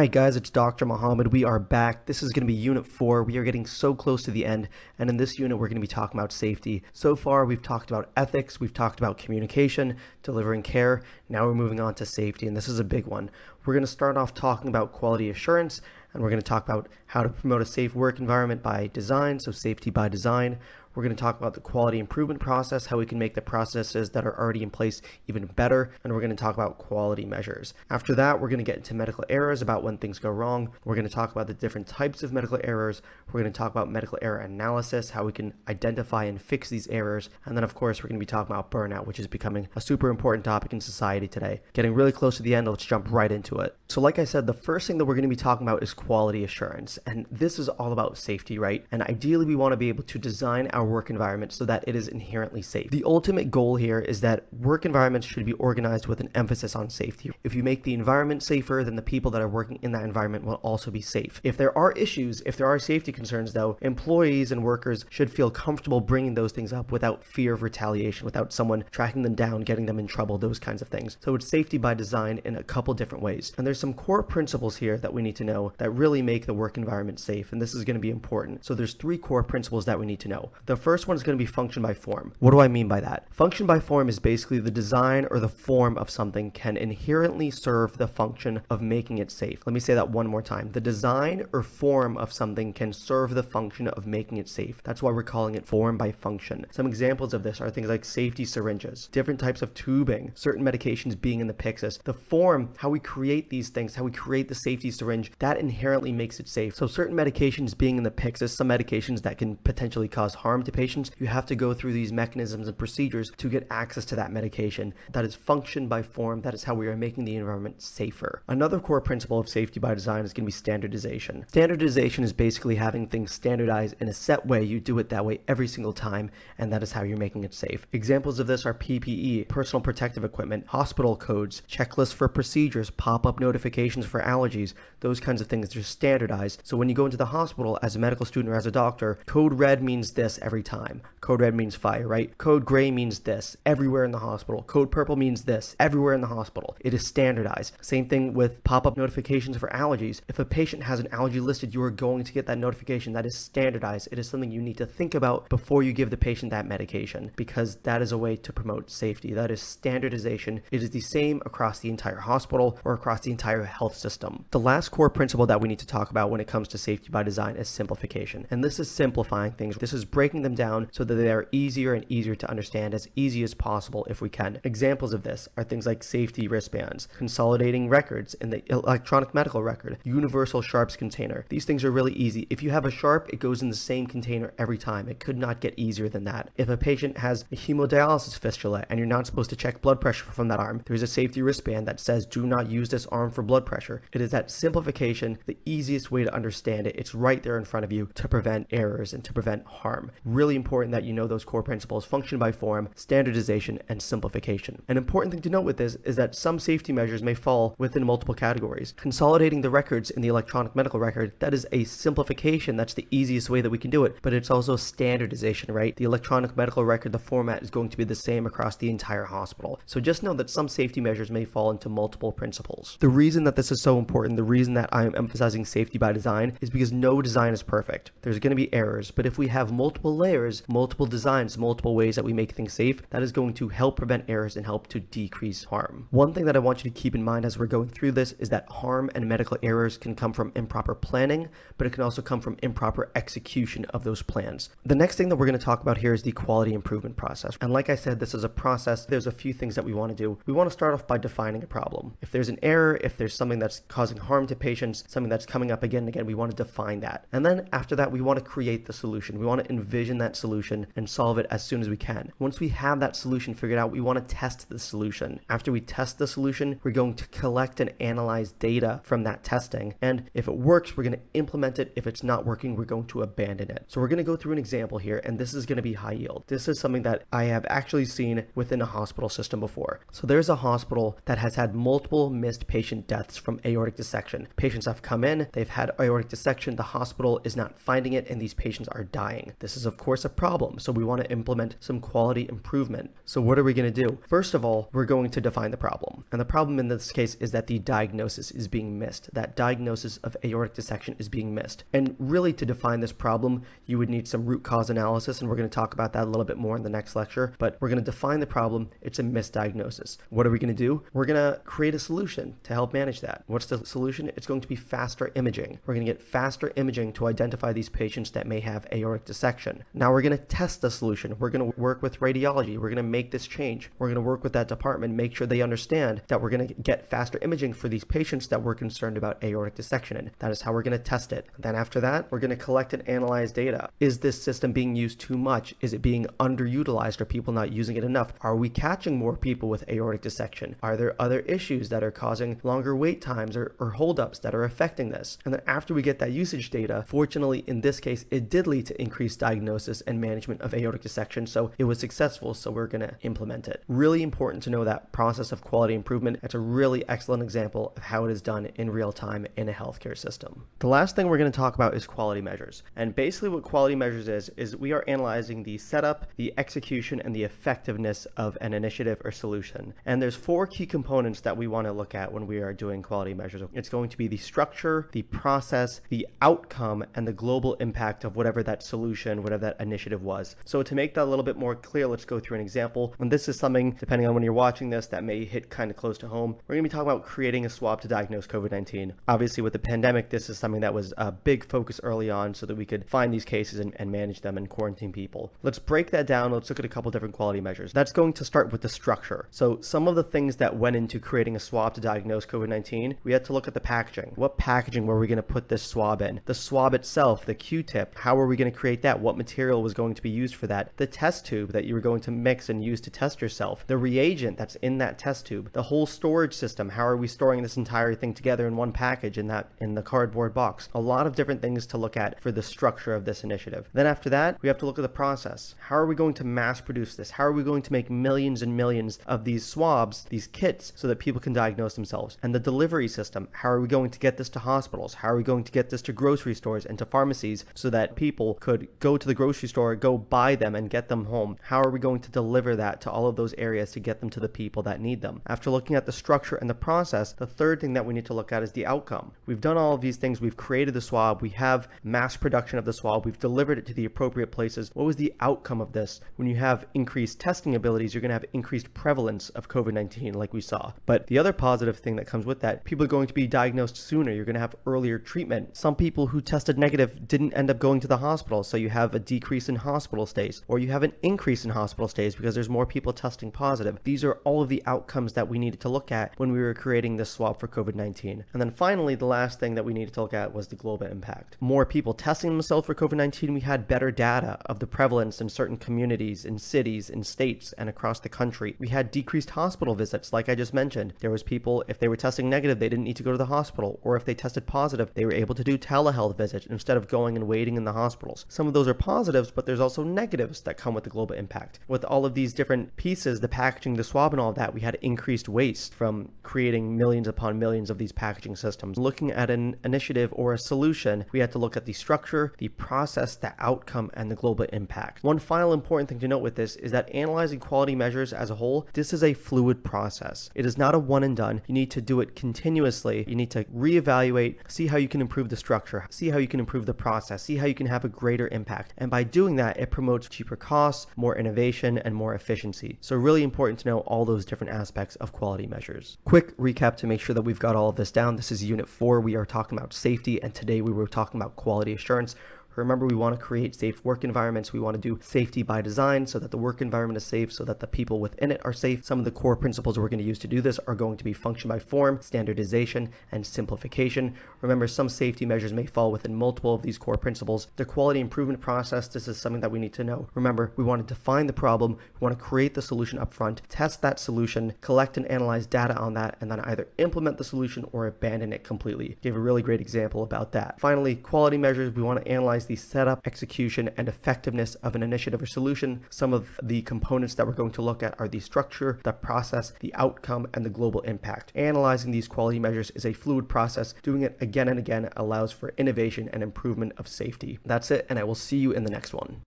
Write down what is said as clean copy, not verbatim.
Alright guys, it's Dr. Muhammad. We are back. This is going to be Unit 4. We are getting so close to the end, and in this unit we're going to be talking about safety. So far we've talked about ethics, we've talked about communication, delivering care. Now we're moving on to safety, and this is a big one. We're going to start off talking about quality assurance, and we're going to talk about how to promote a safe work environment by design, so safety by design. We're going to talk about the quality improvement process, how we can make the processes that are already in place even better, and we're going to talk about quality measures. After that, we're going to get into medical errors, about when things go wrong. We're going to talk about the different types of medical errors. We're going to talk about medical error analysis, how we can identify and fix these errors. And then, of course, we're going to be talking about burnout, which is becoming a super important topic in society today. Getting really close to the end, let's jump right into it. So like I said, the first thing that we're going to be talking about is quality assurance. And this is all about safety, right? And ideally, we want to be able to design our work environment so that it is inherently safe. The ultimate goal here is that work environments should be organized with an emphasis on safety. If you make the environment safer, then the people that are working in that environment will also be safe. If there are issues, if there are safety concerns though, employees and workers should feel comfortable bringing those things up without fear of retaliation, without someone tracking them down, getting them in trouble, those kinds of things. So it's safety by design in a couple different ways. And there's some core principles here that we need to know that really make the work environment safe, and this is going to be important. So there's three core principles that we need to know. The first one is going to be function by form. What do I mean by that? Function by form is basically the design or the form of something can inherently serve the function of making it safe. Let me say that one more time. The design or form of something can serve the function of making it safe. That's why we're calling it form by function. Some examples of this are things like safety syringes, different types of tubing, certain medications being in the Pyxis. The form, how we create these things, how we create the safety syringe, that inherently makes it safe. So certain medications being in the Pyxis, some medications that can potentially cause harm to patients, you have to go through these mechanisms and procedures to get access to that medication. That is function by form. That is how we are making the environment safer. Another core principle of safety by design is going to be standardization. Standardization is basically having things standardized in a set way. You do it that way every single time, and that is how you're making it safe. Examples of this are PPE, personal protective equipment, hospital codes, checklists for procedures, pop-up notifications for allergies, those kinds of things. They're standardized. So when you go into the hospital as a medical student or as a doctor, code red means this every time. Code red means fire, right? Code gray means this everywhere in the hospital. Code purple means this everywhere in the hospital. It is standardized. Same thing with pop-up notifications for allergies. If a patient has an allergy listed, you are going to get that notification. That is standardized. It is something you need to think about before you give the patient that medication, because that is a way to promote safety. That is standardization. It is the same across the entire hospital or across the entire health system. The last core principle that we need to talk about when it comes to safety by design is simplification. And this is simplifying things. This is breaking them down so that they are easier and easier to understand, as easy as possible if we can. Examples of this are things like safety wristbands, consolidating records in the electronic medical record, universal sharps container. These things are really easy. If you have a sharp, it goes in the same container every time. It could not get easier than that. If a patient has a hemodialysis fistula and you're not supposed to check blood pressure from that arm, there's a safety wristband that says do not use this arm for blood pressure. It is that simplification, the easiest way to understand it. It's right there in front of you to prevent errors and to prevent harm. Really important that you know those core principles: function by form, standardization, and simplification. An important thing to note with this is that some safety measures may fall within multiple categories. Consolidating the records in the electronic medical record, that is a simplification. That's the easiest way that we can do it, but it's also standardization, right? The electronic medical record, the format is going to be the same across the entire hospital. So just know that some safety measures may fall into multiple principles. The reason that this is so important, the reason that I'm emphasizing safety by design, is because no design is perfect. There's going to be errors, but if we have multiple layers, multiple designs, multiple ways that we make things safe, that is going to help prevent errors and help to decrease harm. One thing that I want you to keep in mind as we're going through this is that harm and medical errors can come from improper planning, but it can also come from improper execution of those plans. The next thing that we're going to talk about here is the quality improvement process. And like I said, this is a process. There's a few things that we want to do. We want to start off by defining a problem. If there's an error, if there's something that's causing harm to patients, something that's coming up again and again, we want to define that. And then after that, we want to create the solution. We want to envision that solution and solve it as soon as we can. Once we have that solution figured out, we want to test the solution. After we test the solution, we're going to collect and analyze data from that testing. And if it works, we're going to implement it. If it's not working, we're going to abandon it. So we're going to go through an example here, and this is going to be high yield. This is something that I have actually seen within a hospital system before. So there's a hospital that has had multiple missed patient deaths from aortic dissection. Patients have come in, they've had aortic dissection, the hospital is not finding it, and these patients are dying. This is a of course a problem. So we want to implement some quality improvement. So what are we going to do? First of all, we're going to define the problem. And the problem in this case is that the diagnosis is being missed. That diagnosis of aortic dissection is being missed. And really, to define this problem, you would need some root cause analysis, and we're going to talk about that a little bit more in the next lecture. But we're going to define the problem. It's a misdiagnosis. What are we going to do? We're going to create a solution to help manage that. What's the solution? It's going to be faster imaging. We're going to get faster imaging to identify these patients that may have aortic dissection. Now we're going to test the solution. We're going to work with radiology. We're going to make this change. We're going to work with that department, make sure they understand that we're going to get faster imaging for these patients that we're concerned about aortic dissection in. That is how we're going to test it. Then after that, we're going to collect and analyze data. Is this system being used too much? Is it being underutilized? Are people not using it enough? Are we catching more people with aortic dissection? Are there other issues that are causing longer wait times or holdups that are affecting this? And then after we get that usage data, fortunately in this case, it did lead to increased diagnosis and management of aortic dissection. So it was successful. So we're going to implement it. Really important to know that process of quality improvement. It's a really excellent example of how it is done in real time in a healthcare system. The last thing we're going to talk about is quality measures. And basically what quality measures is we are analyzing the setup, the execution, and the effectiveness of an initiative or solution. And there's 4 key components that we want to look at when we are doing quality measures. It's going to be the structure, the process, the outcome, and the global impact of whatever that solution, whatever that initiative was. So to make that a little bit more clear, let's go through an example. And this is something, depending on when you're watching this, that may hit kind of close to home. We're going to be talking about creating a swab to diagnose COVID-19. Obviously, with the pandemic, this is something that was a big focus early on so that we could find these cases and manage them and quarantine people. Let's break that down. Let's look at a couple different quality measures. That's going to start with the structure. So some of the things that went into creating a swab to diagnose COVID-19, we had to look at the packaging. What packaging were we going to put this swab in? The swab itself, the Q-tip, how were we going to create that? What material was going to be used for that? The test tube that you were going to mix and use to test yourself, the reagent that's in that test tube, the whole storage system. How are we storing this entire thing together in one package in the cardboard box? A lot of different things to look at for the structure of this initiative. Then after that, we have to look at the process. How are we going to mass produce this? How are we going to make millions and millions of these swabs, these kits, so that people can diagnose themselves? And the delivery system. How are we going to get this to hospitals? How are we going to get this to grocery stores and to pharmacies so that people could go to the grocery store, go buy them and get them home? How are we going to deliver that to all of those areas to get them to the people that need them? After looking at the structure and the process, the third thing that we need to look at is the outcome. We've done all of these things. We've created the swab. We have mass production of the swab. We've delivered it to the appropriate places. What was the outcome of this? When you have increased testing abilities, you're going to have increased prevalence of COVID-19 like we saw. But the other positive thing that comes with that, people are going to be diagnosed sooner. You're going to have earlier treatment. Some people who tested negative didn't end up going to the hospital, so you have a decrease in hospital stays, or you have an increase in hospital stays because there's more people testing positive. These are all of the outcomes that we needed to look at when we were creating this swab for COVID-19. And then finally, the last thing that we needed to look at was the global impact. More people testing themselves for COVID-19, we had better data of the prevalence in certain communities, in cities, in states, and across the country. We had decreased hospital visits, like I just mentioned. There was people, if they were testing negative, they didn't need to go to the hospital, or if they tested positive, they were able to do telehealth visits instead of going and waiting in the hospitals. Some of those are positives, but there's also negatives that come with the global impact. With all of these different pieces, the packaging, the swab, and all of that, we had increased waste from creating millions upon millions of these packaging systems. Looking at an initiative or a solution, we had to look at the structure, the process, the outcome, and the global impact. One final important thing to note with this is that analyzing quality measures as a whole, this is a fluid process. It is not a one and done. You need to do it continuously. You need to reevaluate, see how you can improve the structure, see how you can improve the process, see how you can have a greater impact. And by doing that, it promotes cheaper costs, more innovation, and more efficiency. So really important to know all those different aspects of quality measures. Quick recap to make sure that we've got all of this down. This is Unit 4. We are talking about safety, and today we were talking about quality assurance. Remember, we want to create safe work environments. We want to do safety by design so that the work environment is safe, so that the people within it are safe. Some of the core principles we're going to use to do this are going to be function by form, standardization, and simplification. Remember, some safety measures may fall within multiple of these core principles. The quality improvement process, this is something that we need to know. Remember, we want to define the problem, we want to create the solution up front, test that solution, collect and analyze data on that, and then either implement the solution or abandon it completely. Gave a really great example about that. Finally, quality measures, we want to analyze the setup, execution, and effectiveness of an initiative or solution. Some of the components that we're going to look at are the structure, the process, the outcome, and the global impact. Analyzing these quality measures is a fluid process. Doing it again and again allows for innovation and improvement of safety. That's it, and I will see you in the next one.